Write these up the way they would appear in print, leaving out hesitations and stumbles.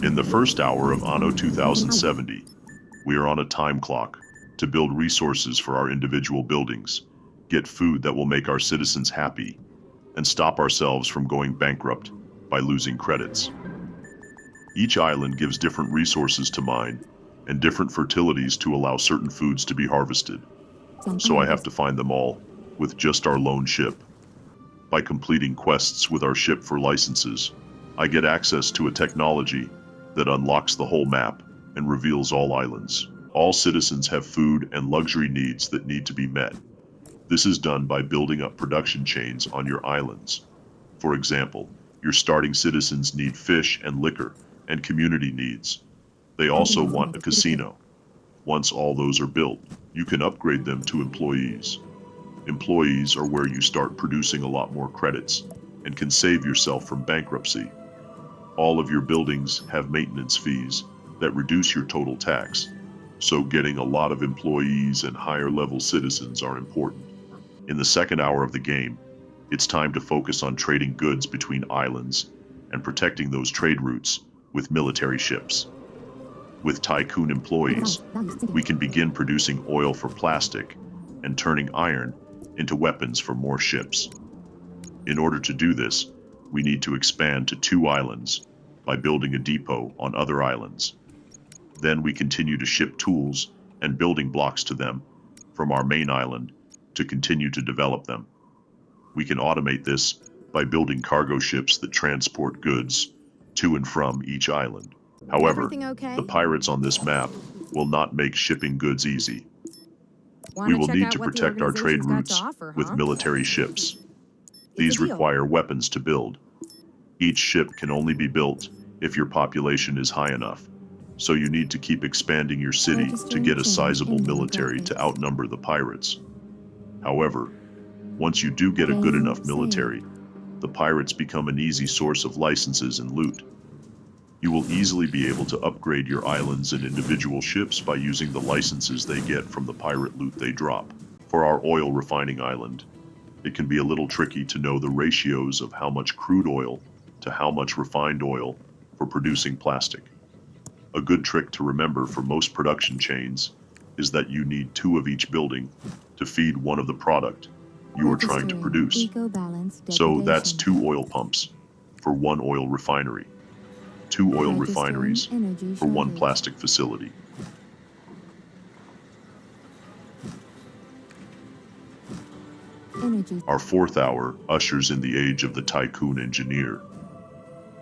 In the first hour of Anno 2070, we are on a time clock to build resources for our individual buildings, get food that will make our citizens happy, and stop ourselves from going bankrupt by losing credits. Each island gives different resources to mine and different fertilities to allow certain foods to be harvested. So I have to find them all with just our lone ship. By completing quests with our ship for licenses, I get access to a technology that unlocks the whole map and reveals all islands. All citizens have food and luxury needs that need to be met. This is done by building up production chains on your islands. For example, your starting citizens need fish and liquor and community needs. They also want a casino. Once all those are built, you can upgrade them to employees. Employees are where you start producing a lot more credits and can save yourself from bankruptcy. All of your buildings have maintenance fees that reduce your total tax, so getting a lot of employees and higher level citizens are important. In the second hour of the game, it's time to focus on trading goods between islands and protecting those trade routes with military ships. With Tycoon employees, we can begin producing oil for plastic and turning iron into weapons for more ships. In order to do this, we need to expand to 2 islands by building a depot on other islands. Then we continue to ship tools and building blocks to them from our main island to continue to develop them. We can automate this by building cargo ships that transport goods to and from each island. However, the pirates on this map will not make shipping goods easy. We will need to protect our trade routes with military ships. These require weapons to build. Each ship can only be built if your population is high enough, so you need to keep expanding your city to get a sizable military to outnumber the pirates. However, once you do get a good enough military, the pirates become an easy source of licenses and loot. You will easily be able to upgrade your islands and individual ships by using the licenses they get from the pirate loot they drop. For our oil refining island, it can be a little tricky to know the ratios of how much crude oil to how much refined oil for producing plastic. A good trick to remember for most production chains is that you need 2 of each building to feed one of the product you are trying to produce. So that's 2 oil pumps for 1 oil refinery, 2 oil refineries for 1 plastic facility. Our 4th hour ushers in the age of the Tycoon engineer.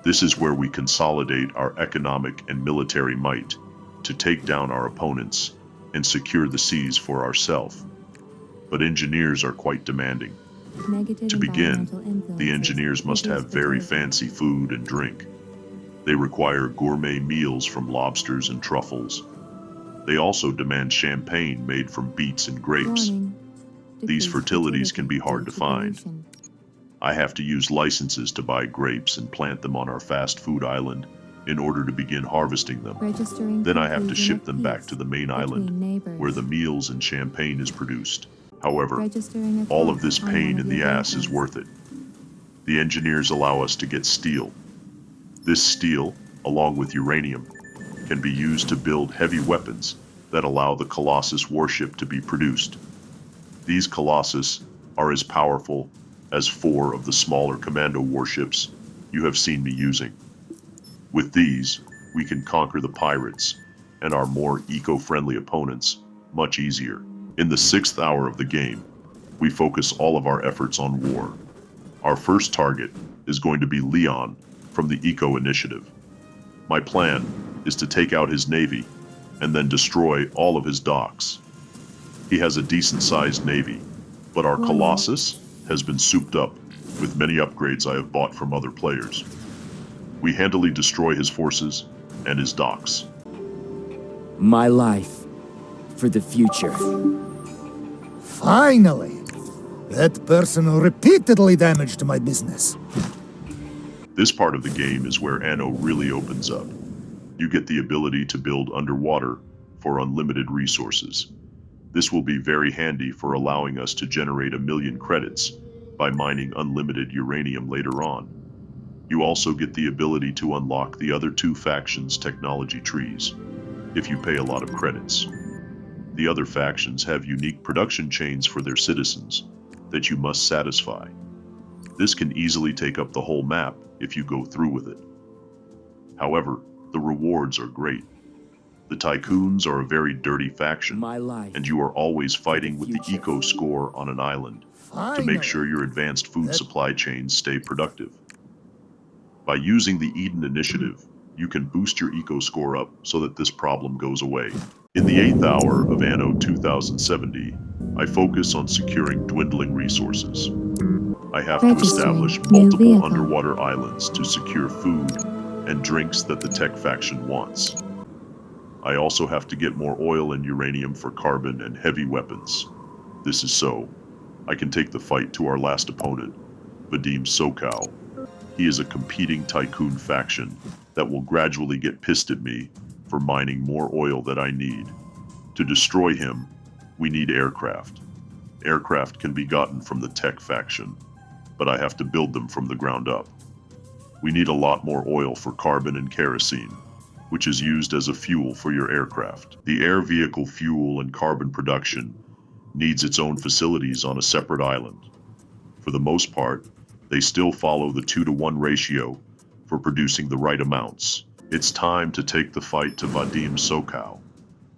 This is where we consolidate our economic and military might to take down our opponents and secure the seas for ourselves. But engineers are quite demanding. To begin, the engineers must have very fancy food and drink. They require gourmet meals from lobsters and truffles. They also demand champagne made from beets and grapes. These fertilities can be hard to find. I have to use licenses to buy grapes and plant them on our fast food island in order to begin harvesting them. Then I have to ship them back to the main island where the meals and champagne is produced. However, all of this pain in the ass is worth it. The engineers allow us to get steel. This steel, along with uranium, can be used to build heavy weapons that allow the Colossus warship to be produced. These Colossus are as powerful as 4 of the smaller commando warships you have seen me using. With these, we can conquer the pirates and our more eco-friendly opponents much easier. In the 6th hour of the game, we focus all of our efforts on war. Our first target is going to be Leon from the Eco Initiative. My plan is to take out his navy and then destroy all of his docks. He has a decent-sized navy, but our Colossus has been souped up with many upgrades I have bought from other players. We handily destroy his forces and his docks. My life for the future. Finally! That person repeatedly damaged my business. This part of the game is where Anno really opens up. You get the ability to build underwater for unlimited resources. This will be very handy for allowing us to generate 1 million credits by mining unlimited uranium later on. You also get the ability to unlock the other two factions' technology trees, if you pay a lot of credits. The other factions have unique production chains for their citizens that you must satisfy. This can easily take up the whole map if you go through with it. However, the rewards are great. The Tycoons are a very dirty faction, My life. and you are always fighting with the future. eco score on an island to Finally. make sure your advanced food That- supply chains stay productive. By using the Eden Initiative, you can boost your eco score up so that this problem goes away. In the 8th hour of Anno 2070, I focus on securing dwindling resources. I have to Registering establish new multiple vehicle. underwater islands to secure food and drinks that the tech faction wants. I also have to get more oil and uranium for carbon and heavy weapons. This is so I can take the fight to our last opponent, Vadim Sokow. He is a competing tycoon faction that will gradually get pissed at me for mining more oil that I need. To destroy him, we need aircraft. Aircraft can be gotten from the tech faction, but I have to build them from the ground up. We need a lot more oil for carbon and kerosene, which is used as a fuel for your aircraft. The air vehicle fuel and carbon production needs its own facilities on a separate island. For the most part, they still follow the 2-to-1 ratio for producing the right amounts. It's time to take the fight to Vadim Sokow.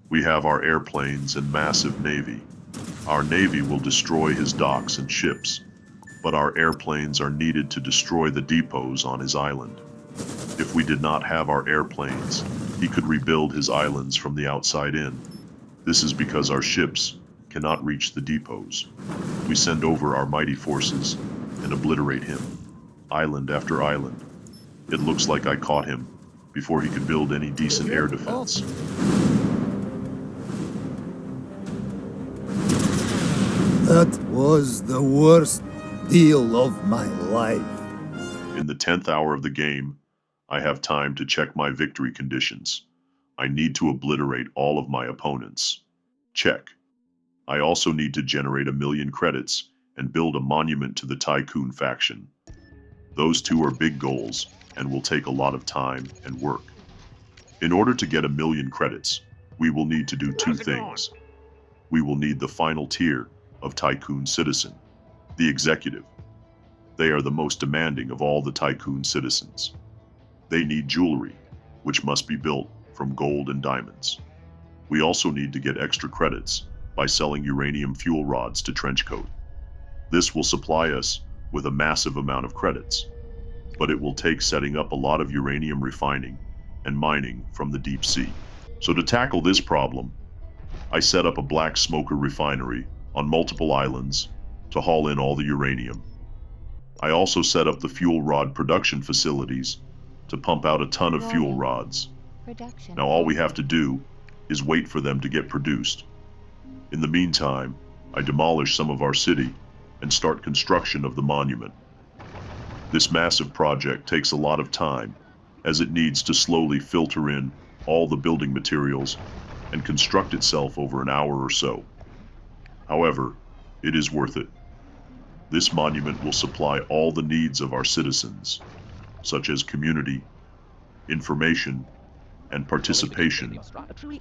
We have our airplanes and massive navy. Our navy will destroy his docks and ships, but our airplanes are needed to destroy the depots on his island. If we did not have our airplanes, he could rebuild his islands from the outside in. This is because our ships cannot reach the depots. We send over our mighty forces and obliterate him, island after island. It looks like I caught him before he could build any decent air defense. That was the worst deal of my life. In the 10th hour of the game, I have time to check my victory conditions. I need to obliterate all of my opponents. Check. I also need to generate 1,000,000 credits and build a monument to the Tycoon faction. Those two are big goals and will take a lot of time and work. In order to get 1,000,000 credits, we will need to do two things. We will need the final tier of Tycoon citizen, the executive. They are the most demanding of all the Tycoon citizens. They need jewelry, which must be built from gold and diamonds. We also need to get extra credits by selling uranium fuel rods to Trenchcoat. This will supply us with a massive amount of credits, but it will take setting up a lot of uranium refining and mining from the deep sea. So to tackle this problem, I set up a black smoker refinery on multiple islands to haul in all the uranium. I also set up the fuel rod production facilities to pump out a ton of fuel rods. Production. Now all we have to do is wait for them to get produced. In the meantime, I demolish some of our city and start construction of the monument. This massive project takes a lot of time, as it needs to slowly filter in all the building materials and construct itself over an hour or so. However, it is worth it. This monument will supply all the needs of our citizens, such as community, information, and participation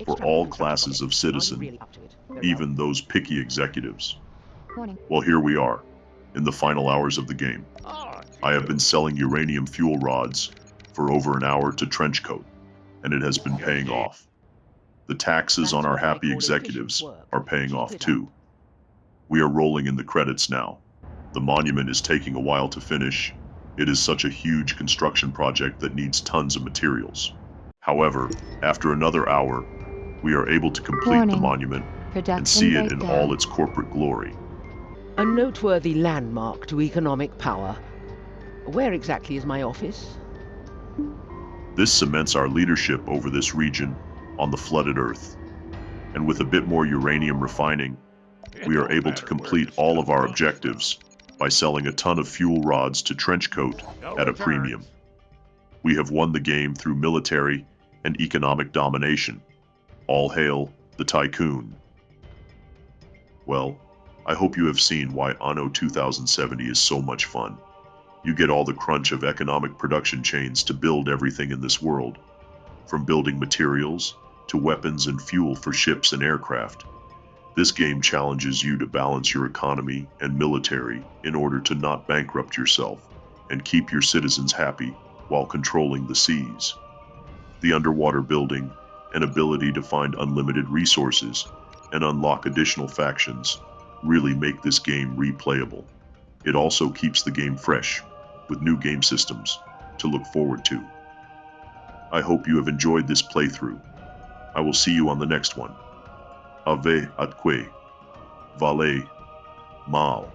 for all classes of citizen, even those picky executives. Warning. Well, here we are, in the final hours of the game. I have been selling uranium fuel rods for over an hour to Trenchcoat, and it has been paying off. The taxes on our happy executives are paying off too. We are rolling in the credits now. The monument is taking a while to finish. It is such a huge construction project that needs tons of materials. However, after another hour, we are able to complete the Warning. monument and Production see it in breakdown. all its corporate glory. A noteworthy landmark to economic power. Where exactly is my office? This cements our leadership over this region on the flooded Earth. And with a bit more uranium refining, we are able to complete all of our objectives by selling a ton of fuel rods to Trenchcoat at a premium. We have won the game through military and economic domination. All hail the Tycoon. Well, I hope you have seen why Anno 2070 is so much fun. You get all the crunch of economic production chains to build everything in this world, from building materials to weapons and fuel for ships and aircraft. This game challenges you to balance your economy and military in order to not bankrupt yourself and keep your citizens happy while controlling the seas. The underwater building and ability to find unlimited resources and unlock additional factions really make this game replayable. It also keeps the game fresh, with new game systems to look forward to. I hope you have enjoyed this playthrough. I will see you on the next one. Ave atque. Vale. Mal.